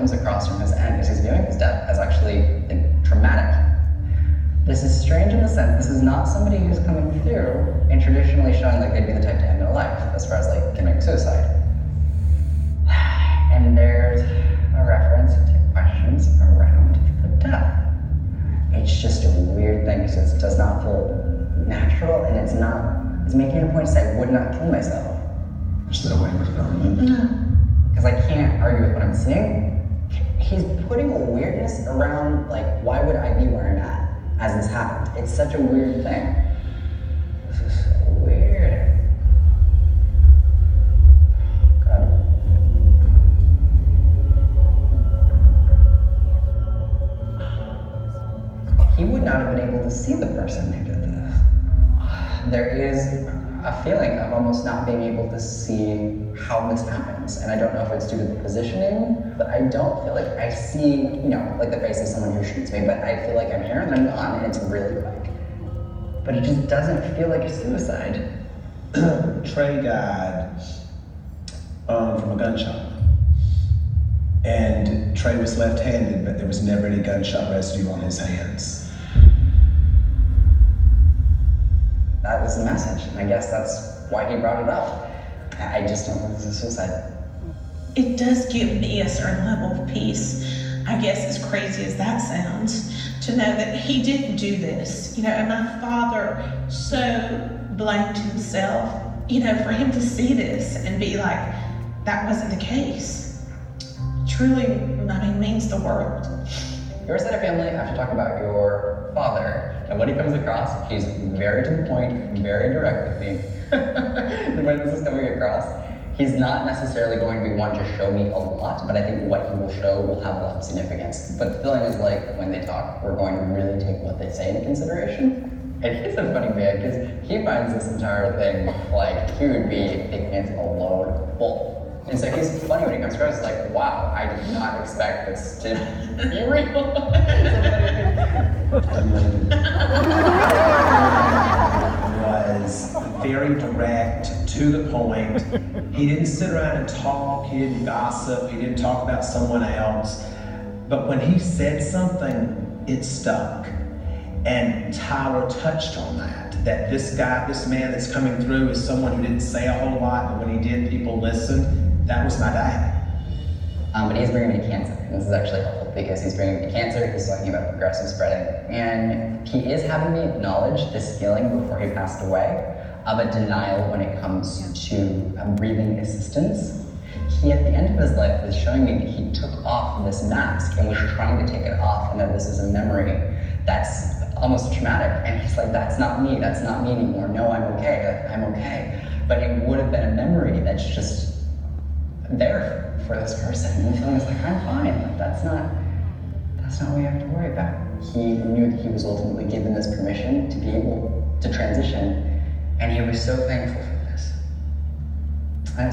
comes across from his end is he's viewing his death as actually traumatic. This is strange in the sense this is not somebody who's coming through and traditionally showing like they'd be the type to end their life as far as like committing suicide. And there's a reference to questions around the death. It's just a weird thing because it does not feel natural, and it's making a point to say I would not kill myself. There's no way with them. Because I can't argue with what I'm seeing. He's putting a weirdness around, like, why would I be where I'm at as this happened? It's such a weird thing. This is so weird. God. He would not have been able to see the person who did this. There is a feeling of almost not being able to see how this happens. And I don't know if it's due to the positioning, but I don't feel like I see, like the face of someone who shoots me, but I feel like I'm here and I'm gone, and it's really quick. But it just doesn't feel like a suicide. Trey died from a gunshot. And Trey was left-handed, but there was never any gunshot residue on his hands. That was the message, and I guess that's why he brought it up. I just don't think this is suicide. It does give me a certain level of peace, I guess, as crazy as that sounds, to know that he didn't do this. And my father so blamed himself, for him to see this and be like, that wasn't the case. Truly, means the world. Your side of family have to talk about your father, and when he comes across, he's very to the point, very direct with me. When this is coming across, he's not necessarily going to be one to show me a lot, but I think what he will show will have a lot of significance. But the feeling is like, when they talk, we're going to really take what they say into consideration. And he's a funny man, because he finds this entire thing like he would be thinking it's a load full. And so he's funny when he comes across, it's like, wow, I did not expect this to be real. Was very direct, to the point. He didn't sit around and talk, he didn't gossip, he didn't talk about someone else. But when he said something, it stuck. And Tyler touched on that this man that's coming through is someone who didn't say a whole lot, but when he did, people listened. That was my dad. But he's bringing me cancer, and this is actually helpful because he's bringing me cancer, he's talking about progressive spreading, and he is having me acknowledge this feeling before he passed away of a denial when it comes to breathing assistance. He, at the end of his life, was showing me that he took off this mask and was trying to take it off, and that this is a memory that's almost traumatic, and he's like, that's not me anymore, no, I'm okay, I'm okay. But it would have been a memory that's just there for this person, and the feeling is like, I'm fine, like that's not what we have to worry about. He knew that he was ultimately given this permission to be able to transition, and he was so thankful for this. And it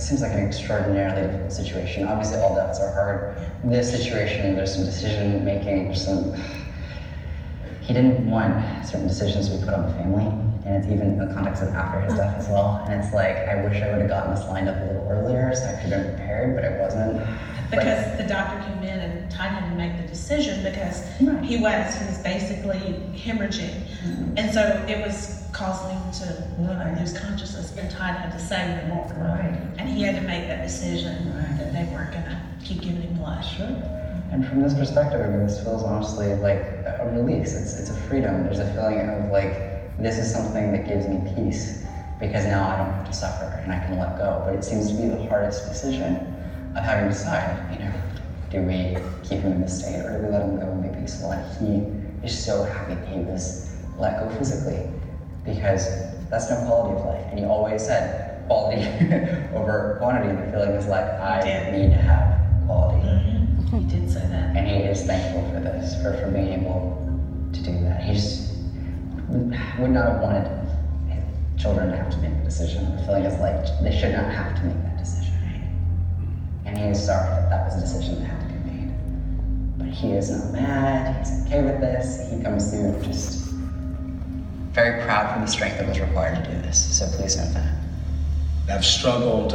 seems like an extraordinarily difficult situation. Obviously all deaths are hard. This situation, there's some decision making, he didn't want certain decisions to be put on the family. And it's even in the context of after his death as well. And it's like, I wish I would have gotten this lined up a little earlier so I could have been prepared, but I wasn't. Because the doctor came in and Ty had to make the decision because he was basically hemorrhaging. Mm-hmm. And so it was causing him to lose consciousness, and Ty had to save him more. Right. And he had to make that decision that they weren't gonna keep giving him blood. Sure. And from this perspective, this feels honestly like a release. It's a freedom. There's a feeling of like, this is something that gives me peace because now I don't have to suffer and I can let go. But it seems to be the hardest decision of having to decide, do we keep him in this state or do we let him go and be peaceful? And he is so happy that he was let go physically because that's no quality of life. And he always said quality over quantity. And the feeling is like, I need to have quality. Mm-hmm. He did say that. And he is thankful for this, for being able to do that. He just would not have wanted his children to have to make the decision. The feeling is like they should not have to make that decision. And he is sorry that was a decision that had to be made. But he is not mad, he's okay with this. He comes through just very proud for the strength that was required to do this. So please note that. I've struggled,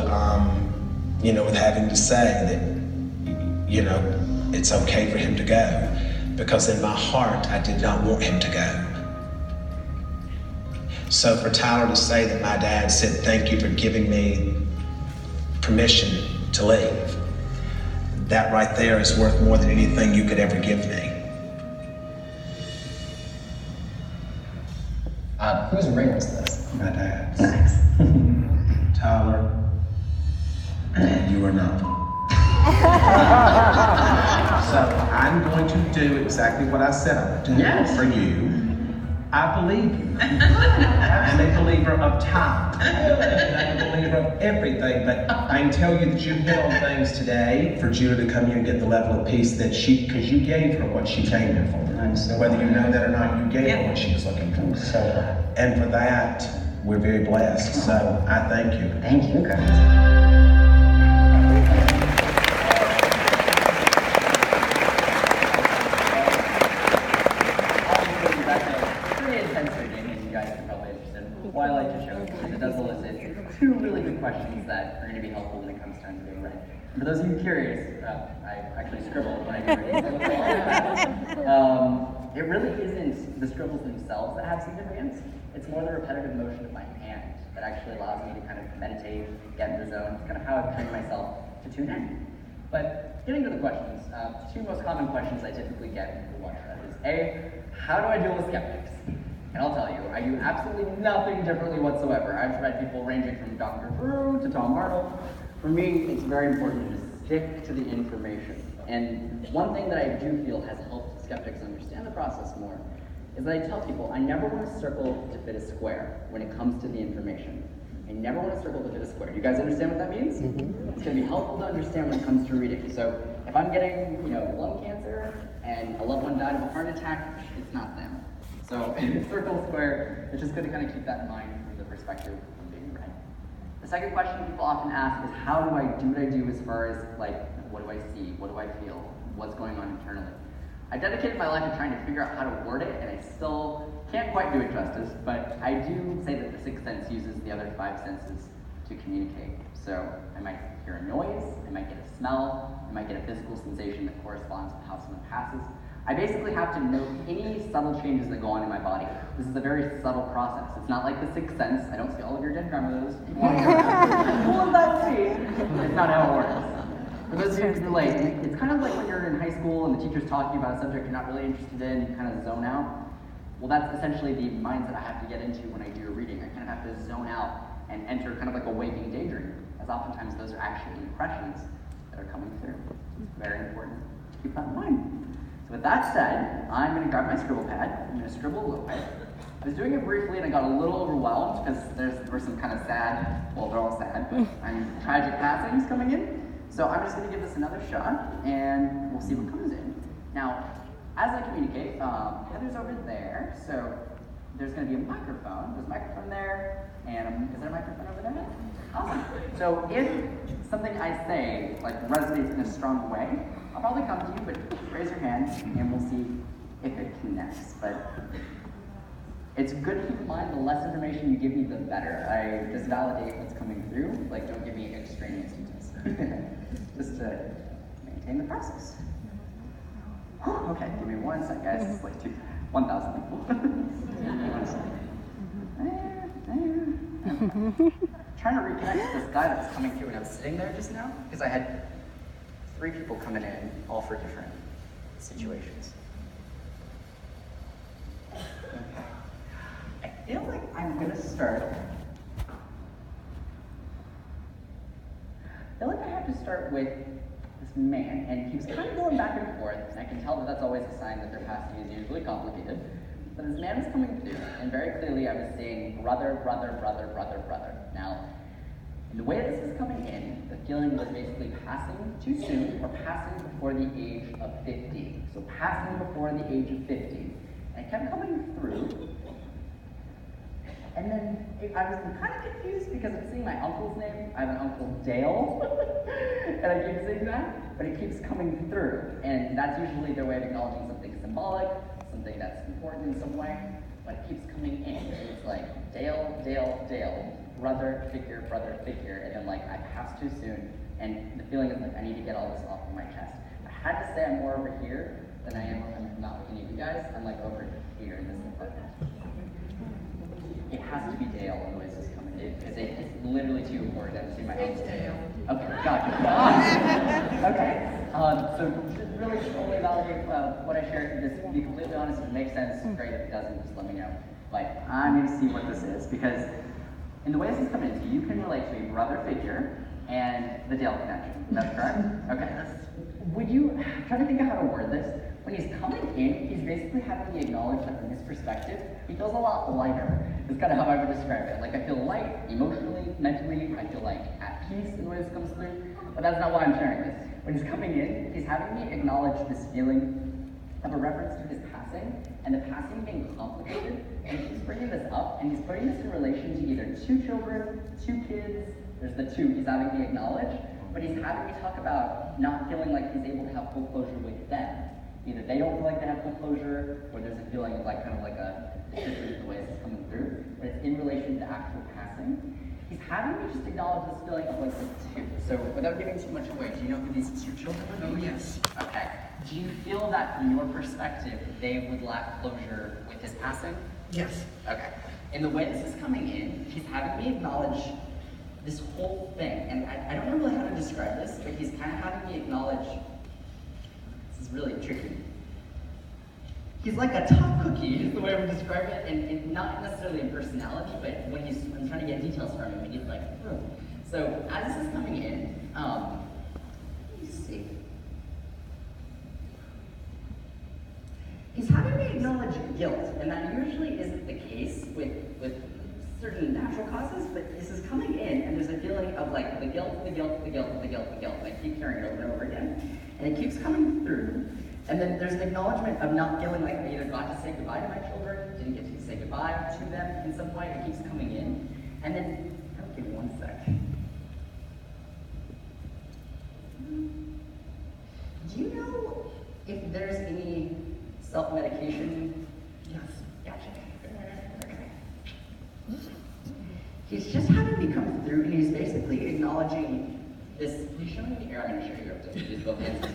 with having to say that it's okay for him to go. Because in my heart, I did not want him to go. So for Tyler to say that my dad said, thank you for giving me permission to leave, that right there is worth more than anything you could ever give me. Whose ring was this? My dad's. Nice. Tyler, you are not. So I'm going to do exactly what I said I would do for you. I believe you. I'm a believer of time. I'm a believer of everything, but I can tell you that you hit on things today for Judah to come here and get the level of peace that because you gave her what she came here for. So whether you know that or not, you gave her what she was looking for. So glad. And for that, we're very blessed. So I thank you. Thank you, guys. What I like to show is it does elicit two really good questions that are going to be helpful when it comes time to being read. And for those of you curious, I actually scribbled when I do read. It really isn't the scribbles themselves that have significance. It's more the repetitive motion of my hand that actually allows me to kind of meditate, get in the zone. It's kind of how I've trained myself to tune in. But getting to the questions, two most common questions I typically get when people watch that is A, how do I deal with skeptics? And I'll tell you, I do absolutely nothing differently whatsoever. I've read people ranging from Dr. Drew to Tom Arnold. For me, it's very important to stick to the information. And one thing that I do feel has helped skeptics understand the process more is that I tell people I never want to circle to fit a square when it comes to the information. I never want to circle to fit a square. Do you guys understand what that means? Mm-hmm. It's going to be helpful to understand when it comes to reading. So if I'm getting, lung cancer and a loved one died of a heart attack, it's not them. So circle square, it's just good to kind of keep that in mind from the perspective of being read. The second question people often ask is how do I do what I do as far as what do I see, what do I feel, what's going on internally. I dedicated my life to trying to figure out how to word it, and I still can't quite do it justice, but I do say that the sixth sense uses the other five senses to communicate. So I might hear a noise, I might get a smell, I might get a physical sensation that corresponds with how someone passes. I basically have to note any subtle changes that go on in my body. This is a very subtle process. It's not like the sixth sense. I don't see all of your dead grandmothers. What does that see? It's not how it works. For those of you who can relate, it's kind of like when you're in high school and the teacher's talking about a subject you're not really interested in, you kind of zone out. Well, that's essentially the mindset I have to get into when I do a reading. I kind of have to zone out and enter kind of like a waking daydream, as oftentimes those are actually impressions that are coming through. It's very important to keep that in mind. So with that said, I'm going to grab my scribble pad. I'm going to scribble a little bit. I was doing it briefly and I got a little overwhelmed because there were some kind of sad, well, they're all sad, but tragic passings coming in. So I'm just going to give this another shot and we'll see what comes in. Now, as I communicate, Heather's over there, so there's going to be a microphone. There's a microphone there, and is there a microphone over there? Awesome. So if something I say resonates in a strong way, I'll probably come to you, but raise your hand and we'll see if it connects. But it's good to keep in mind the less information you give me, the better. I just validate what's coming through. Don't give me extraneous details. Just to maintain the process. Okay, give me 1 sec, guys. It's 1,000 people. 1 sec. Trying to reconnect with this guy that's coming through, and I was sitting there just now because I had 3 people coming in, all for different situations. Okay. I feel like I'm gonna start. I feel like I have to start with this man, and he was kind of going back and forth, and I can tell that that's always a sign that their passing is usually complicated. But this man was coming through, and very clearly I was saying brother, brother, brother, brother, brother. Now, the way this is coming in, the feeling was basically passing too soon or passing before the age of 50. So passing before the age of 50. And it kept coming through. And then I was kind of confused because I'm seeing my uncle's name. I have an uncle, Dale. And I keep saying that, but it keeps coming through. And that's usually their way of acknowledging something symbolic, something that's important in some way, but it keeps coming in. It's like Dale, Dale, Dale. Brother, figure, and then I passed too soon, and the feeling is I need to get all this off of my chest. say I'm more over here than I am when I'm not with any of you guys. I'm like over here in this department. It has to be Dale when the voice is coming in, because it's literally too important. I see my hands. Dale. Okay, gotcha. Okay. So just really only validate what I shared. Just to be completely honest, if it makes sense, great. If it doesn't, just let me know. But I'm going to see what this is, because in the way this is coming into, you can relate to a brother figure and the Dale connection. That's correct? Okay. Would you, I'm trying to think of how to word this. When he's coming in, he's basically having me acknowledge that from his perspective, he feels a lot lighter. It's kind of how I would describe it. Like, I feel light emotionally, mentally, I feel like at peace in the way this comes through. But that's not why I'm sharing this. When he's coming in, he's having me acknowledge this feeling of a reference to his passing, and the passing being complicated. And he's bringing this up, and he's putting this in relation to either 2 children, 2 kids. There's the 2 he's having me acknowledge, but he's having me talk about not feeling like he's able to have full closure with them. Either they don't feel like they have full closure, or there's a feeling of like kind of like a distance the way this is coming through, but it's in relation to actual passing. He's having me just acknowledge this feeling of like the 2. So without giving too much away, do you know who these 2 children are? Oh, yes. Okay. Do you feel that from your perspective, they would lack closure with his passing? Yes. Okay. In the way this is coming in, he's having me acknowledge this whole thing. And I don't know really how to describe this, but he's kind of having me acknowledge, this is really tricky. He's like a tough cookie, is the way I would describe it, and not necessarily in personality, but when I'm trying to get details from him, he's like, oh. So as this is coming in, let me see. He's having me acknowledge guilt, and that usually isn't the case with certain natural causes, but this is coming in, and there's a feeling of like the guilt. I keep carrying it over and over again, and it keeps coming through. And then there's an acknowledgement of not feeling like I either got to say goodbye to my children, didn't get to say goodbye to them in some way. It keeps coming in, and then give me one sec. Do you know if there's any self-medication? Yes. Gotcha. Okay. He's just having me come through, and he's basically acknowledging this. He's showing me here. I'm going to show you up to use both hands.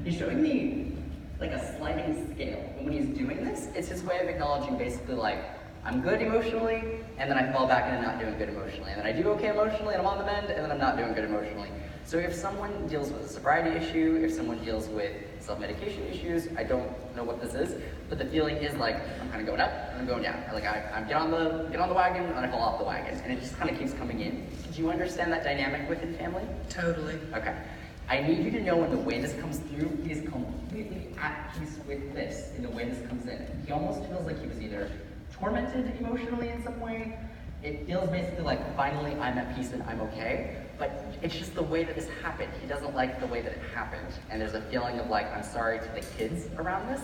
He's showing me like a sliding scale, and when he's doing this, it's his way of acknowledging basically like I'm good emotionally, and then I fall back into not doing good emotionally, and then I do okay emotionally, and I'm on the mend, and then I'm not doing good emotionally. So if someone deals with a sobriety issue, if someone deals with self-medication issues, I don't know what this is, but the feeling is like I'm kind of going up and I'm going down. Like I get on the wagon and I fall off the wagon, and it just kind of keeps coming in. Do you understand that dynamic within family? Totally. Okay. I need you to know in the way this comes through, he is completely at peace with this in the way this comes in. He almost feels like he was either tormented emotionally in some way. It feels basically like finally I'm at peace and I'm okay, but it's just the way that this happened. He doesn't like the way that it happened, and there's a feeling of like I'm sorry to the kids around this,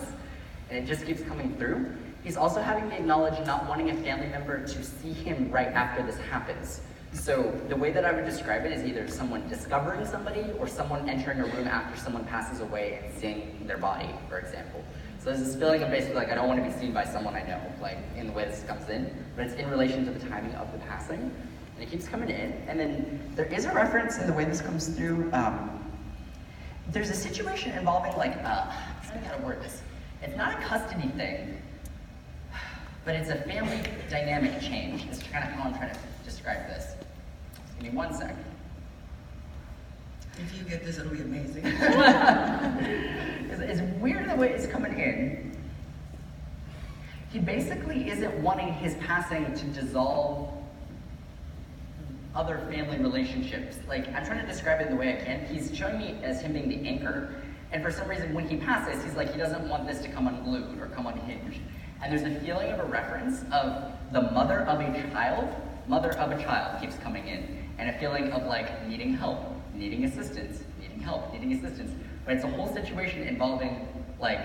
and it just keeps coming through. He's also having me acknowledge not wanting a family member to see him right after this happens. So the way that I would describe it is either someone discovering somebody or someone entering a room after someone passes away and seeing their body, for example. So there's this feeling of basically like I don't want to be seen by someone I know, like in the way this comes in, but it's in relation to the timing of the passing, and it keeps coming in. And then there is a reference in the way this comes through. There's a situation involving like, I don't know how to word this. It's not a custody thing, but it's a family dynamic change. This is kind of how I'm trying to describe this. Give me one sec. If you get this, it'll be amazing. It's weird the way it's coming in. He basically isn't wanting his passing to dissolve other family relationships. Like, I'm trying to describe it in the way I can. He's showing me as him being the anchor, and for some reason when he passes, he's like, he doesn't want this to come unglued or come unhinged. And there's a feeling of a reference of the mother of a child keeps coming in, and a feeling of like needing help, needing assistance, needing help, needing assistance. But it's a whole situation involving like,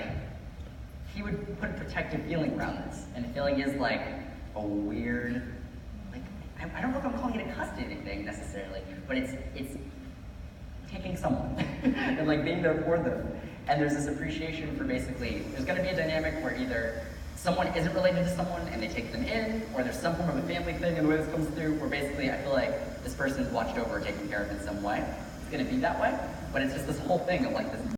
he would put a protective feeling around this. And the feeling is like a weird, like, I don't know if I'm calling it a custody thing necessarily, but it's taking someone and like being there for them. And there's this appreciation for basically, there's gonna be a dynamic where either someone isn't related to someone and they take them in, or there's some form of a family thing and the way this comes through where basically I feel like this person is watched over or taken care of in some way. It's gonna be that way, but it's just this whole thing of like this